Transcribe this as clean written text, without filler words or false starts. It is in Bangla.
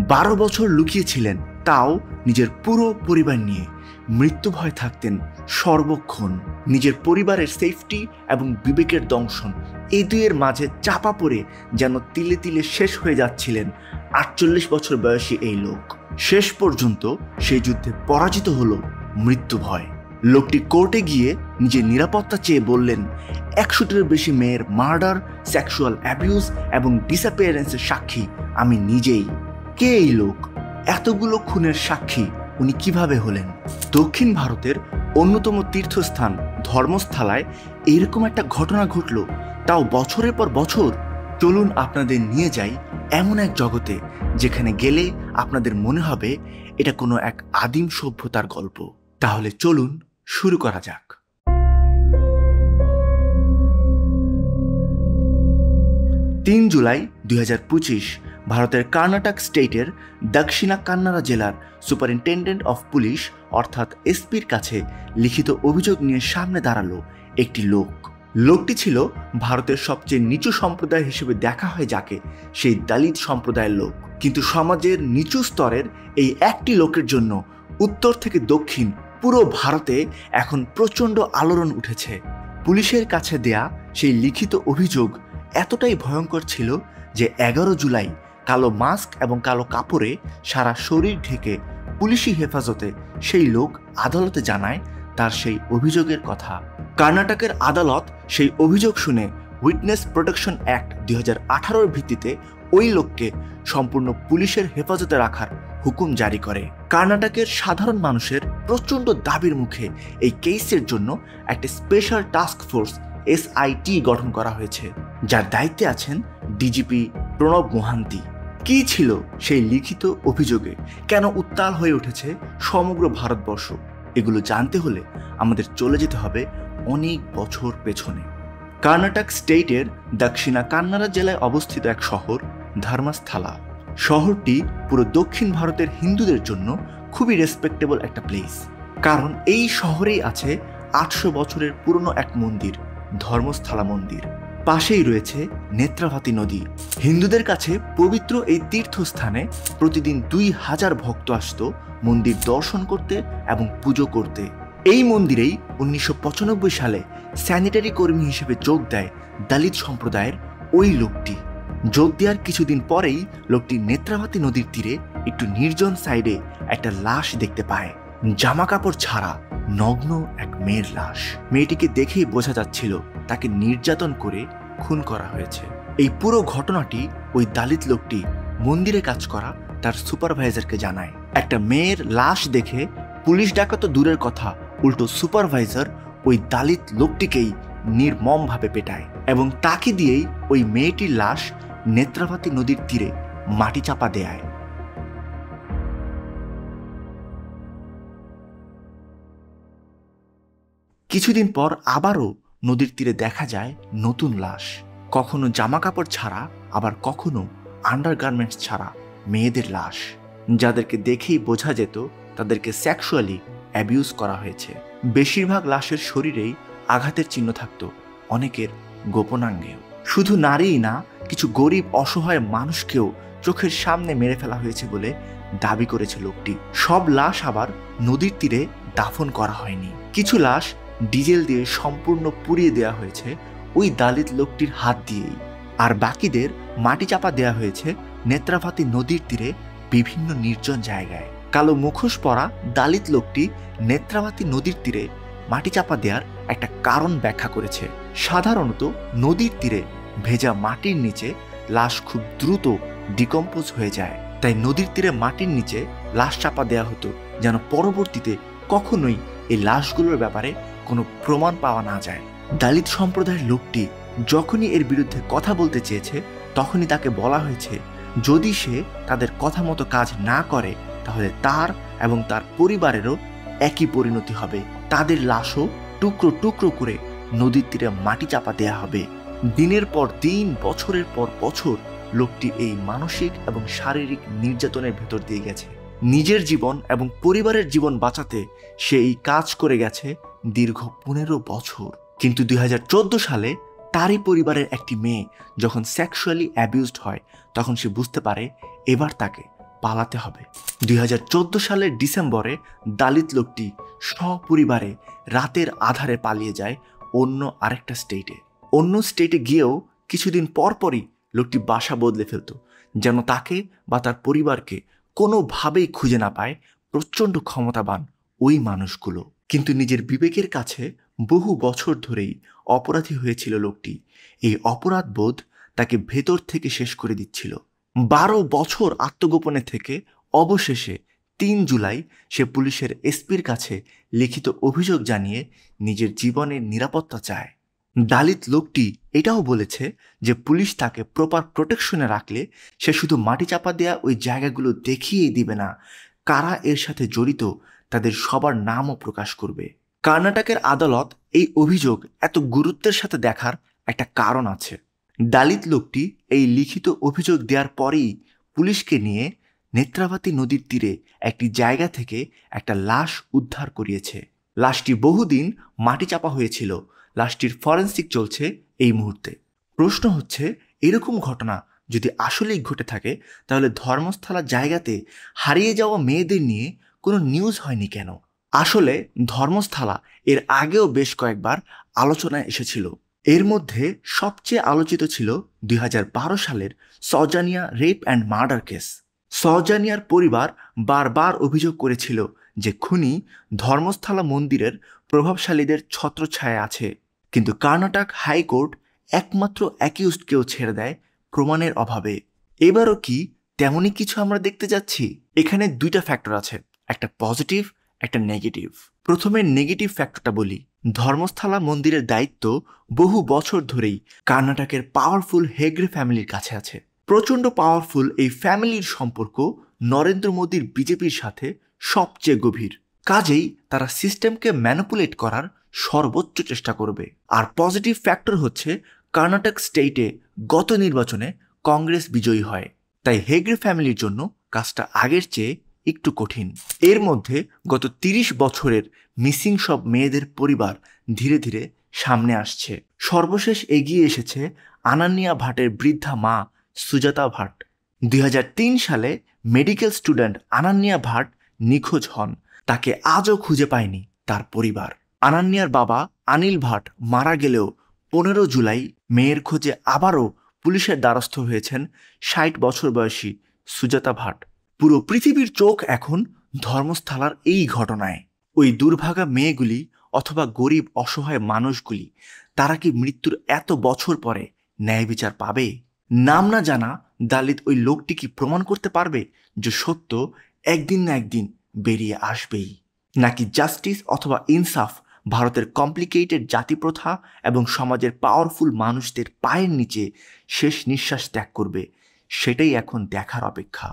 12 বছর লুকিয়েছিলেন, তাও নিজের পুরো পরিবার নিয়ে। মৃত্যু ভয় থাকতেন সর্বক্ষণ। নিজের পরিবারের সেফটি এবং বিবেকের দংশন, এই দুইয়ের মাঝে চাপা পড়ে যেন তিলে তিলে শেষ হয়ে যাচ্ছিলেন 48 বছর বয়সী এই লোক। শেষ পর্যন্ত সেই যুদ্ধে পরাজিত হলো মৃত্যু ভয়। লোকটি কোর্টে গিয়ে নিজের নিরাপত্তা চেয়ে বললেন, 100টির বেশি মেয়ের মার্ডার, সেক্সুয়াল অ্যাবিউজ এবং ডিসঅ্যাপিয়ারেন্সের সাক্ষী আমি নিজেই। কে এই লোক? এতগুলো খুনের সাক্ষী উনি কিভাবে হলেন? দক্ষিণ ভারতের অন্যতম তীর্থস্থান ধর্মস্থলায় এরকম একটা ঘটনা ঘটল, তাও বছরের পর বছর। চলুন আপনাদের নিয়ে যাই এমন এক জগতে যেখানে গেলে আপনাদের মনে হবে এটা কোনো এক আদিম সভ্যতার গল্প। তাহলে চলুন শুরু করা যাক। 3 জুলাই 2025 ভারতের কর্ণাটক স্টেটের দক্ষিণা কান্নাড়া জেলার সুপারিনটেন্ডেন্ট অফ পুলিশ অর্থাৎ এসপির কাছে লিখিত অভিযোগ নিয়ে সামনে দাঁড়ালো একটি লোক। লোকটি ছিল ভারতের সবচেয়ে নিচু সম্প্রদায় হিসেবে দেখা হয় যাকে, সেই দলিত সম্প্রদায়ের লোক। কিন্তু সমাজের নিচু স্তরের এই একটি লোকের জন্য উত্তর থেকে দক্ষিণ পুরো ভারতে এখন প্রচণ্ড আলোড়ন উঠেছে। পুলিশের কাছে দেয়া সেই লিখিত অভিযোগ এতটাই ভয়ঙ্কর ছিল যে 11 জুলাই কালো মাস্ক এবং কালো কাপড়ে সারা শরীর ঢেকে পুলিশি হেফাজতে সেই লোক আদালতে জানায় তার সেই অভিযোগের কথা। কর্ণাটকের আদালত সেই অভিযোগ শুনে উইটনেস প্রোটেকশন অ্যাক্ট 2018-এর ভিত্তিতে ওই লোককে সম্পূর্ণ পুলিশের হেফাজতে রাখার হুকুম জারি করে। কর্ণাটকের সাধারণ মানুষের প্রচণ্ড দাবির মুখে এই কেসের জন্য একটা স্পেশাল টাস্ক ফোর্স SIT গঠন করা হয়েছে, যার দায়িত্বে আছেন ডিজিপি প্রণব মোহান্তি। কি ছিল সেই লিখিত অভিযোগে? কেন উত্তাল হয়ে উঠেছে সমগ্র ভারতবর্ষ? এগুলো জানতে হলে আমাদের চলে যেতে হবে অনেক বছর পেছনে। কর্ণাটক স্টেটের দক্ষিণা কান্নাড়া জেলায় অবস্থিত এক শহর ধর্মস্থলা। শহরটি পুরো দক্ষিণ ভারতের হিন্দুদের জন্য খুবই রেসপেক্টেবল একটা প্লেস, কারণ এই শহরেই আছে 800 বছরের পুরনো এক মন্দির, ধর্মস্থলা মন্দির। পাশেই রয়েছে নেত্রাভাতী নদী। হিন্দুদের কাছে পবিত্র এই তীর্থস্থানে প্রতিদিন 2000 ভক্ত আসত মন্দির দর্শন করতে এবং পুজো করতে। এই মন্দিরেই 1995 সালে স্যানিটারি কর্মী হিসেবে যোগ দেয় দলিত সম্প্রদায়ের ওই লোকটি। যোগ দেওয়ার কিছুদিন পরেই লোকটি নেত্রাভাতী নদীর তীরে একটু নির্জন সাইডে একটা লাশ দেখতে পায়, জামা কাপড় ছাড়া নগ্ন এক মেয়ের লাশ। মেয়েটিকে দেখেই বোঝা যাচ্ছিল তাকে নির্যাতন করে খুন করা হয়েছে। এই পুরো ঘটনাটি ওই দলিত লোকটি মন্দিরে কাজ করা তার সুপারভাইজারকে জানায়। একটা মেয়ের লাশ দেখে পুলিশ ডাকা তো দূরের কথা, উল্টো সুপারভাইজার ওই দলিত লোকটিকেই নির্মমভাবে পেটায় এবং তাকে দিয়েই ওই মেয়েটির লাশ নেত্রাভাতী নদীর তীরে মাটি চাপা দেয়। কিছুদিন পর আবারও নদীর তীরে দেখা যায় নতুন লাশ, কখনো জামা কাপড় ছাড়া, আবার কখনো আন্ডারগার্মেন্টস ছাড়া মেয়েদের লাশ, যাদেরকে দেখেই বোঝা যেত তাদেরকে সেক্সুয়ালি অ্যাবিউজ করা হয়েছে। বেশিরভাগ লাশের শরীরেই আঘাতের চিহ্ন থাকত, অনেকের গোপনাঙ্গেও। শুধু নারীই না, কিছু গরিব অসহায় মানুষকেও চোখের সামনে মেরে ফেলা হয়েছে বলে দাবি করেছে লোকটি। সব লাশ আবার নদীর তীরে দাফন করা হয়নি। কিছু লাশ ডিজেল দিয়ে সম্পূর্ণ পুড়িয়ে দেওয়া হয়েছে ওই দলিত লোকটির হাত দিয়েই, আর বাকিদের মাটি চাপা দেওয়া হয়েছে নেত্রাভাতী নদীর তীরে বিভিন্ন নির্জন জায়গায়। কালো মুখোশ পরা দলিত লোকটি নেত্রাভাতী নদীর তীরে মাটি চাপা দেওয়ার একটা কারণ ব্যাখ্যা করেছে। সাধারণত নদীর তীরে ভেজা মাটির নিচে লাশ খুব দ্রুত ডিকম্পোজ হয়ে যায়, তাই নদীর তীরে মাটির নিচে লাশ চাপা দেওয়া হতো যেন পরবর্তীতে কখনোই এই লাশগুলোর ব্যাপারে কোনো প্রমাণ পাওয়া না যায়। দলিত সম্প্রদায়ের লোকটি যখনই এর বিরুদ্ধে কথা বলতে চেয়েছে, তখনই তাকে বলা হয়েছে যদি সে তাদের কথা মতো কাজ না করে তাহলে তার এবং তার পরিবারেরও একই পরিণতি হবে। তাদের লাশও টুকরো টুকরো করে নদীর তীরে মাটি চাপা দেয়া হবে। দিনের পর দিন, বছরের পর বছর লোকটি এই মানসিক এবং শারীরিক নির্যাতনের ভেতর দিয়ে গেছে। নিজের জীবন এবং পরিবারের জীবন বাঁচাতে সে এই কাজ করে গেছে দীর্ঘ 15 বছর। কিন্তু 2014 সালে তারই পরিবারের একটি মেয়ে যখন সেক্সুয়ালি অ্যাবিউজড হয়, তখন সে বুঝতে পারে এবার তাকে পালাতে হবে। 2014 সালের ডিসেম্বরে দালিত লোকটি সপরিবারে রাতের আধারে পালিয়ে যায় অন্য আরেকটা স্টেটে। অন্য স্টেটে গিয়েও কিছুদিন পরপরই লোকটি বাসা বদলে ফেলত, যেন তাকে বা তার পরিবারকে কোনোভাবেই খুঁজে না পায় প্রচণ্ড ক্ষমতাবান ওই মানুষগুলো। কিন্তু নিজের বিবেকের কাছে বহু বছর ধরেই অপরাধী হয়েছিল লোকটি। এই অপরাধ বোধ তাকে ভেতর থেকে শেষ করে দিচ্ছিল। 12 বছর আত্মগোপনে থেকে অবশেষে 3 জুলাই সে পুলিশের এসপির কাছে লিখিত অভিযোগ জানিয়ে নিজের জীবনের নিরাপত্তা চায়। দালিত লোকটি এটাও বলেছে যে পুলিশ তাকে প্রপার প্রোটেকশনে রাখলে সে শুধু মাটি চাপা দেওয়া ওই জায়গাগুলো দেখিয়েই দিবে না, কারা এর সাথে জড়িত তাদের সবার নামও প্রকাশ করবে। কর্ণাটকের আদালত এই অভিযোগ এত গুরুত্বের সাথে দেখার একটা কারণ আছে। দালিত লোকটি এই লিখিত অভিযোগ দেওয়ার পরেই পুলিশকে নিয়ে নেত্রাবতী নদীর তীরে একটি জায়গা থেকে একটা লাশ উদ্ধার করিয়েছে। লাশটি বহুদিন মাটি চাপা হয়েছিল। লাশটির ফরেন্সিক চলছে এই মুহূর্তে। প্রশ্ন হচ্ছে, এরকম ঘটনা যদি আসলেই ঘটে থাকে তাহলে ধর্মস্থলা জায়গাতে হারিয়ে যাওয়া মেয়েদের নিয়ে কোনো নিউজ হয়নি কেন? আসলে ধর্মস্থলা এর আগেও বেশ কয়েকবার আলোচনায় এসেছিল। এর মধ্যে সবচেয়ে আলোচিত ছিল 2012 সালের সৌজানিয়া রেপ অ্যান্ড মার্ডার কেস। সৌজানিয়ার পরিবার বারবার অভিযোগ করেছিল যে খুনি ধর্মস্থলা মন্দিরের প্রভাবশালীদের ছত্রছায়ায় আছে, কিন্তু কর্ণাটক হাইকোর্ট একমাত্র অ্যাকিউজডকেও ছেড়ে দেয় প্রমাণের অভাবে। এবারও কি তেমনই কিছু আমরা দেখতে যাচ্ছি? এখানে দুইটা ফ্যাক্টর আছে, একটা পজিটিভ, একটা নেগেটিভ। প্রথমে নেগেটিভ ফ্যাক্টরটা বলি। ধর্মস্থলা মন্দিরের দায়িত্ব বহু বছর ধরেই কর্ণাটকের পাওয়ারফুল হেগড়ে ফ্যামিলির কাছে আছে। প্রচণ্ড পাওয়ারফুল এই ফ্যামিলির সম্পর্ক নরেন্দ্র মোদীর বিজেপির সাথে সবচেয়ে গভীর। কাজেই তারা সিস্টেমকে ম্যানিপুলেট করার সর্বোচ্চ চেষ্টা করবে। আর পজিটিভ ফ্যাক্টর হচ্ছে কর্ণাটক স্টেটে গত নির্বাচনে কংগ্রেস বিজয়ী হয়, তাই হেগড়ে ফ্যামিলির জন্য কাজটা আগের চেয়ে একটু কঠিন। এর মধ্যে গত 30 বছরের মিসিং সব মেয়েদের পরিবার ধীরে ধীরে সামনে আসছে। সর্বশেষ এগিয়ে এসেছে আনান্যা ভাটের বৃদ্ধা মা সুজাতা ভাট। 2003 সালে মেডিকেল স্টুডেন্ট আনান্যা ভাট নিখোঁজ হন। তাকে আজও খুঁজে পায়নি তার পরিবার। আনান্যার বাবা অনিল ভাট মারা গেলেও 15 জুলাই মেয়ের খোঁজে আবারও পুলিশের দ্বারস্থ হয়েছেন 60 বছর বয়সী সুজাতা ভাট। পুরো পৃথিবীর চোখ এখন ধর্মস্থলার এই ঘটনায়। ওই দুর্ভাগা মেয়েগুলি অথবা গরিব অসহায় মানুষগুলি, তারা কি মৃত্যুর এত বছর পরে ন্যায় বিচার পাবে? নাম না জানা দালিত ওই লোকটি কি প্রমাণ করতে পারবে যে সত্য একদিন না একদিন বেরিয়ে আসবেই? নাকি জাস্টিস অথবা ইনসাফ ভারতের কমপ্লিকেটেড জাতিপ্রথা এবং সমাজের পাওয়ারফুল মানুষদের পায়ের নিচে শেষ নিঃশ্বাস ত্যাগ করবে? সেটাই এখন দেখার অপেক্ষা।